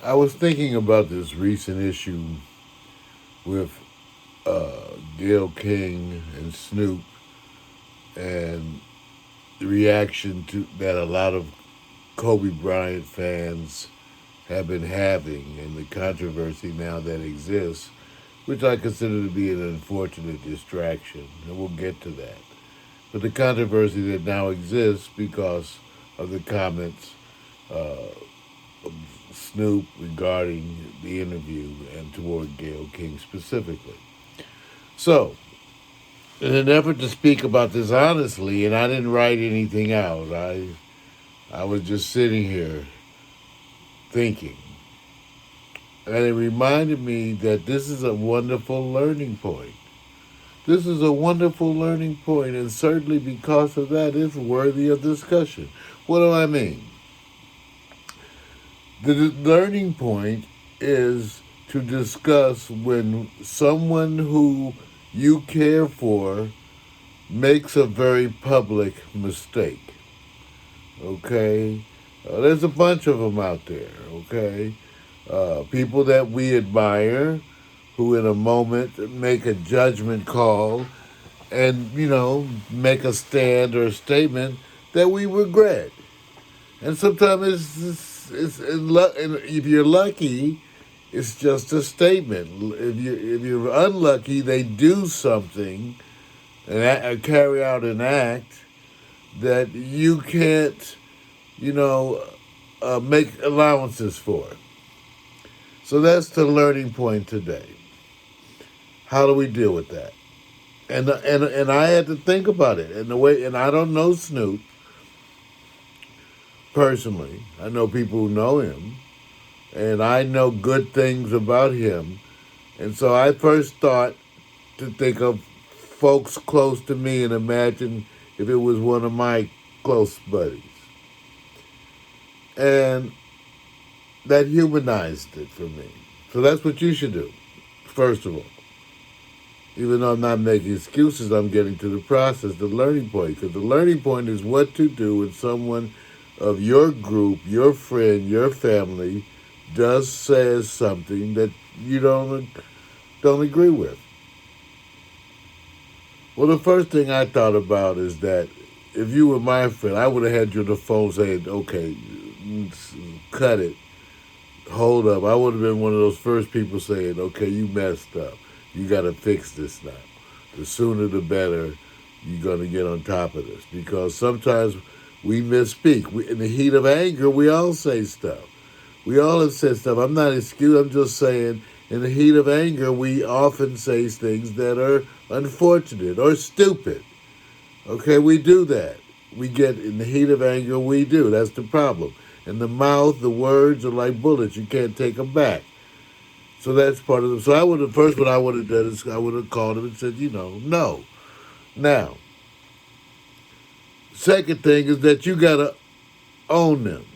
I was thinking about this recent issue with Gayle King and Snoop and the reaction to that a lot of Kobe Bryant fans have been having and the controversy now that exists, which I consider to be an unfortunate distraction, and we'll get to that. But the controversy that now exists because of the comments uh, of Snoop regarding the interview and toward Gayle King specifically. So, in an effort to speak about this honestly, and I didn't write anything out, I was just sitting here thinking. And it reminded me that this is a wonderful learning point. This is a wonderful learning point, and certainly because of that, it's worthy of discussion. What do I mean? The learning point is to discuss when someone who you care for makes a very public mistake. Okay? There's a bunch of them out there. Okay? People that we admire who, in a moment, make a judgment call and, make a stand or a statement that we regret. And sometimes and if you're lucky, it's just a statement. If you're unlucky, they do something and carry out an act that you can't, you know, make allowances for. So that's the learning point today. How do we deal with that? And I had to think about it. And the way, and I don't know Snoop personally. I know people who know him, and I know good things about him. And so I first thought to think of folks close to me and imagine if it was one of my close buddies. And that humanized it for me. So that's what you should do, first of all. Even though I'm not making excuses, I'm getting to the process, the learning point. Because the learning point is what to do when someone of your group, your friend, your family says something that you don't agree with. Well, the first thing I thought about is that if you were my friend, I would have had you on the phone saying, "Okay, cut it, hold up." I would have been one of those first people saying, "Okay, you messed up. You got to fix this now. The sooner the better. You're gonna get on top of this because sometimes we misspeak. In the heat of anger, we all say stuff. We all have said stuff. I'm not excusing. I'm just saying, in the heat of anger, we often say things that are unfortunate or stupid. Okay, we do that. We get in the heat of anger. We do. That's the problem. In the mouth, the words are like bullets. You can't take them back. So that's part of it. So I would have first what I would have done is I would have called him and said, no. Now, second thing is that you gotta own them.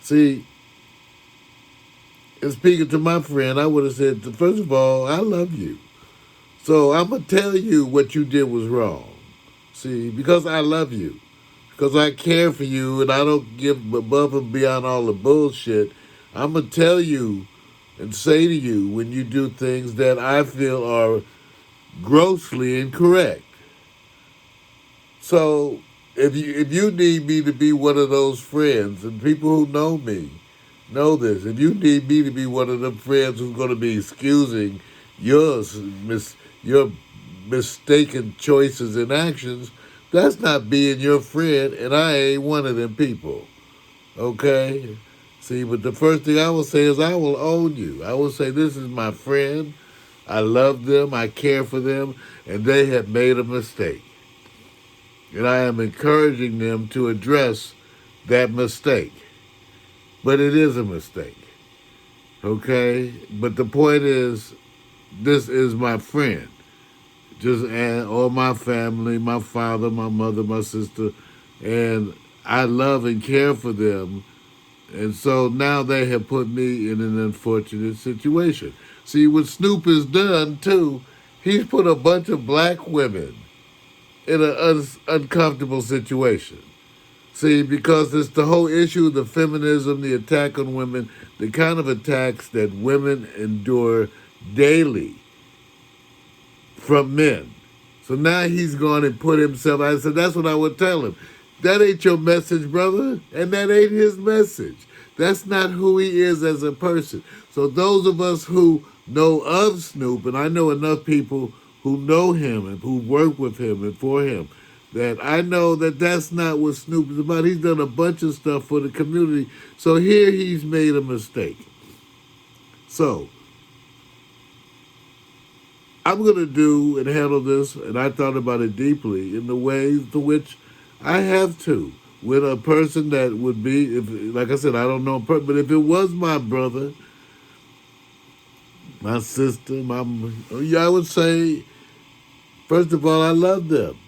See, and speaking to my friend, I would have said, first of all, I love you. So I'm gonna tell you what you did was wrong. See, because I love you, because I care for you, and I don't give above and beyond all the bullshit. I'm gonna tell you and say to you when you do things that I feel are grossly incorrect. So if you need me to be one of those friends, and people who know me know this, if you need me to be one of them friends who's going to be excusing yours, your mistaken choices and actions, that's not being your friend, and I ain't one of them people. Okay? See, but the first thing I will say is I will own you. I will say this is my friend. I love them. I care for them, and they have made a mistake. And I am encouraging them to address that mistake. But it is a mistake. Okay? But the point is, this is my friend. All my family, my father, my mother, my sister, and I love and care for them. And so now they have put me in an unfortunate situation. See, what Snoop has done, too, he's put a bunch of black women in an uncomfortable situation. See, because it's the whole issue of the feminism, the attack on women, the kind of attacks that women endure daily from men. So now he's gone and put himself. I said, that's what I would tell him. That ain't your message, brother, and that ain't his message. That's not who he is as a person. So those of us who know of Snoop, and I know enough people who know him and who work with him and for him, that I know that that's not what Snoop is about. He's done a bunch of stuff for the community. So here he's made a mistake. So I'm going to do and handle this, and I thought about it deeply in the ways to which I have to. With a person that would be, if, like I said, I don't know, but if it was my brother, my sister, I would say, first of all, I love them.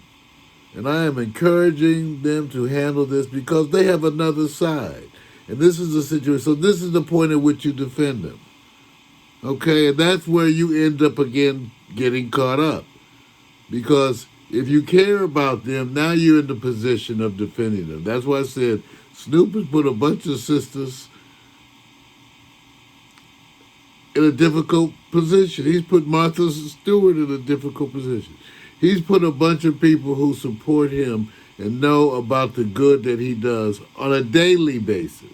And I am encouraging them to handle this because they have another side. And this is the situation. So this is the point at which you defend them. Okay, and that's where you end up again getting caught up. Because if you care about them, now you're in the position of defending them. That's why I said Snoop has put a bunch of sisters in a difficult position. He's put Martha Stewart in a difficult position. He's put a bunch of people who support him and know about the good that he does on a daily basis.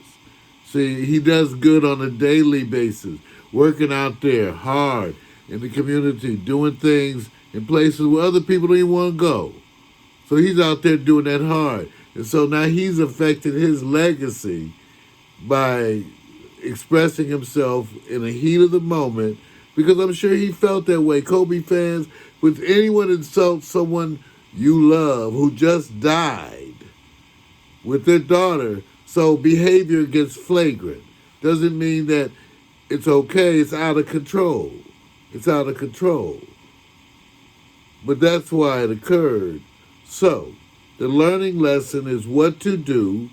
See, he does good on a daily basis, working out there hard in the community, doing things in places where other people don't even want to go. So he's out there doing that hard. And so now he's affected his legacy by expressing himself in the heat of the moment, because I'm sure he felt that way. Kobe fans, with anyone insults someone you love who just died with their daughter, so behavior gets flagrant. Doesn't mean that it's okay, it's out of control. It's out of control. But that's why it occurred. So, the learning lesson is what to do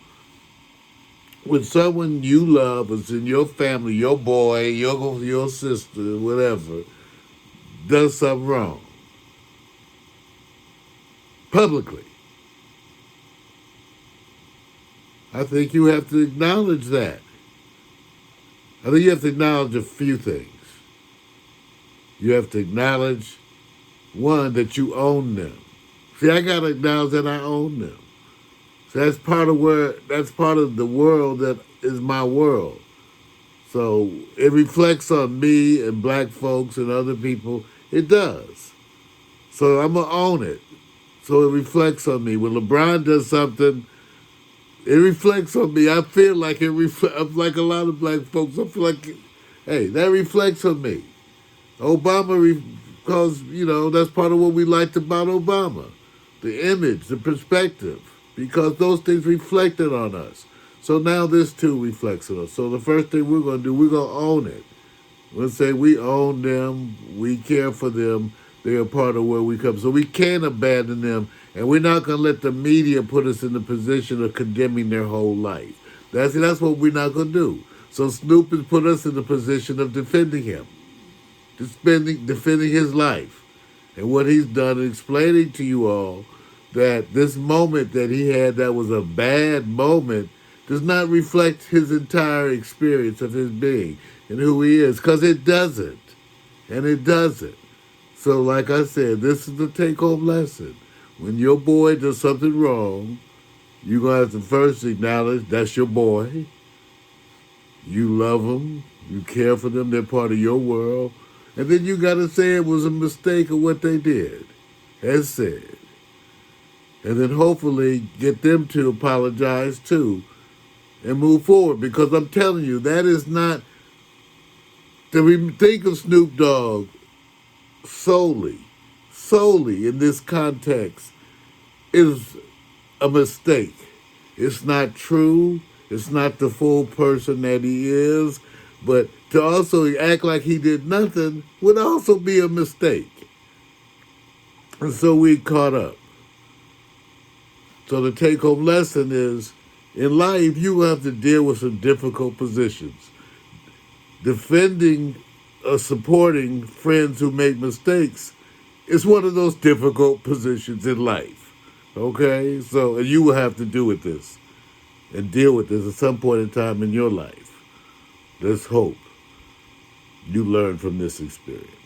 when someone you love is in your family, your boy, your sister, whatever, does something wrong. Publicly. I think you have to acknowledge that. I think you have to acknowledge a few things. You have to acknowledge, one, that you own them. See, I got to acknowledge that I own them. So that's part of the world that is my world. So it reflects on me and black folks and other people. It does. So I'm going to own it. So it reflects on me. When LeBron does something, it reflects on me. I feel like I'm like a lot of black folks. I feel like, hey, that reflects on me. Obama, because, that's part of what we liked about Obama. The image, the perspective, because those things reflected on us. So now this too reflects on us. So the first thing we're going to do, we're going to own it. We'll say we own them, we care for them, they're a part of where we come. So we can't abandon them, and we're not going to let the media put us in the position of condemning their whole life. That's what we're not going to do. So Snoop has put us in the position of defending him, defending his life. And what he's done is explaining to you all that this moment that he had that was a bad moment does not reflect his entire experience of his being and who he is, because it doesn't. And it doesn't. So like I said, this is the take-home lesson. When your boy does something wrong, you're going to have to first acknowledge that's your boy. You love them. You care for them. They're part of your world. And then you got to say it was a mistake of what they did, as said. And then hopefully get them to apologize too and move forward. Because I'm telling you, that is not, to think of Snoop Dogg solely in this context is a mistake. It's not true. It's not the full person that he is. But to also act like he did nothing would also be a mistake. And so we caught up. So the take-home lesson is, in life, you have to deal with some difficult positions. Defending or supporting friends who make mistakes is one of those difficult positions in life. Okay? So, and you will have to do with this. and deal with this at some point in time in your life. Let's hope you learn from this experience.